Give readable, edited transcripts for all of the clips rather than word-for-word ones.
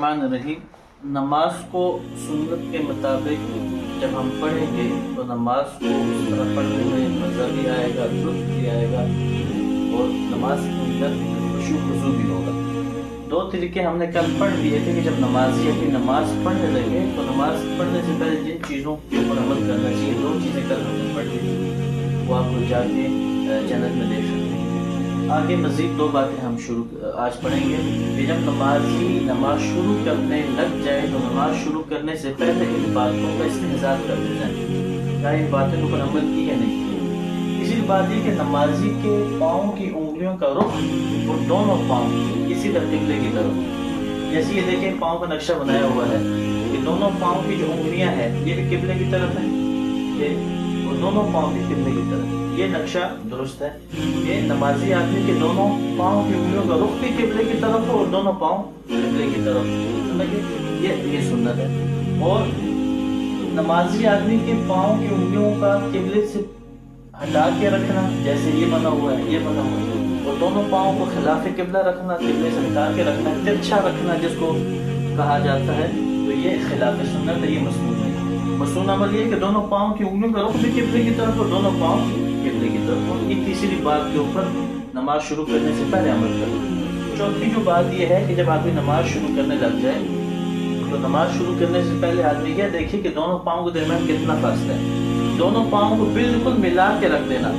बिस्मिल्लाहिर्रहमानिर्रहीम। नमाज को सुन्नत के मुताबिक जब हम पढ़ेंगे तो नमाज को उस तरह पढ़ने में मज़ा भी आएगा, लुत्फ़ भी आएगा और नमाज के अंदर खुशू खुजू भी होगा। दो तरीके हमने कल पढ़ लिए थे कि जब नमाजी अपनी नमाज पढ़ने लगे तो नमाज पढ़ने से पहले जिन चीज़ों के ऊपर अमल करना चाहिए, दो चीज़ें कल हमने पढ़ ली थी, वो आपको जाके चैनल में देख सकते हैं। आगे मज़ीद दो बातें हम आज पढ़ेंगे कि जब नमाजी नमाज शुरू करने लग जाए तो नमाज शुरू करने से पहले इन बातों का इस्तेहज़ार करते जाएँ, क्या इन बातों के ऊपर अमल की है नहीं की। इसी बात ये कि नमाजी के पाँव की उंगलियों का रुख और दोनों पाँव किसी तरफ किबले की तरफ, जैसे ये देखें पाँव का नक्शा बनाया हुआ है कि दोनों पाँव की जो उंगलियां हैं ये भी किबले की तरफ है, ये और दोनों पाँव भी किबले की तरफ, ये नक्शा दुरुस्त है। ये नमाजी आदमी के दोनों पाँव की उंगलियों का रुख भी किबले की तरफ हो और दोनों पाँव किबले की तरफ, ये सुन्नत है। और नमाजी आदमी के पाँव की उंगलियों का किबले से हटा के रखना, जैसे ये बना हुआ है, ये बना हुआ है, और दोनों पाँव को खिलाफ किबला रखना, किबले से हटा के रखना, तिरछा रखना जिसको कहा जाता है, तो ये खिलाफ सुन्नत है, ये मसनून है। मसनून अमल ये कि दोनों पाँव की उंगलियों का रुख भी किबले की तरफ और दोनों पाँव किबले की तरफ। और ये तीसरी बात के ऊपर नमाज शुरू करने से पहले अमल करें। चौथी जो बात यह है कि जब आदमी नमाज शुरू करने लग जाए तो नमाज शुरू करने से पहले आदमी यह देखिए कि दोनों पाँव के दरमियान कितना फासला है। दोनों पाँव को बिल्कुल मिला के रख देना,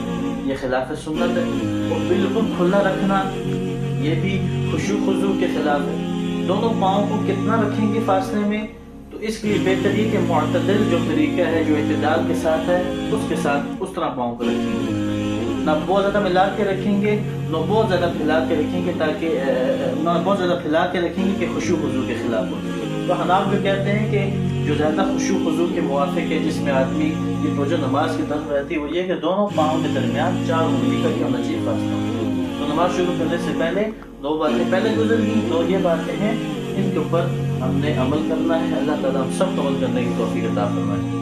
ये खिलाफ सुन्नत है। और बिल्कुल खुला रखना, ये भी खुशू खुजू के खिलाफ है। दोनों पाँव को कितना रखेंगे फासले में, तो इसलिए बेहतर ये कि मुअतदिल जो तरीका है, जो इत्तिदाल के साथ है, उसके साथ उस तरह पाँव को रखेंगे, ना बहुत ज़्यादा मिला के रखेंगे, ना बहुत ज़्यादा फैला के रखेंगे, ताकि ना बहुत ज़्यादा फैला के रखेंगे कि खुशू खुजू के खिलाफ हो। तो हनाफ जो कहते हैं कि जो ज़्यादा खुशू खुजू के मुवाफिक है, जिसमें आदमी की तवज्जो नमाज की तरफ रहती है, वो ये कि दोनों पाँव के दरमियान 4 उंगली का क्या होना चाहिए फासला। तो नमाज शुरू करने से पहले दो बातें पहले गुजर गई, तो ये बातें हैं इनके ऊपर हमने अमल करना है। अल्लाह ताला हम सब अमल करने की तौफीक अता फरमाए।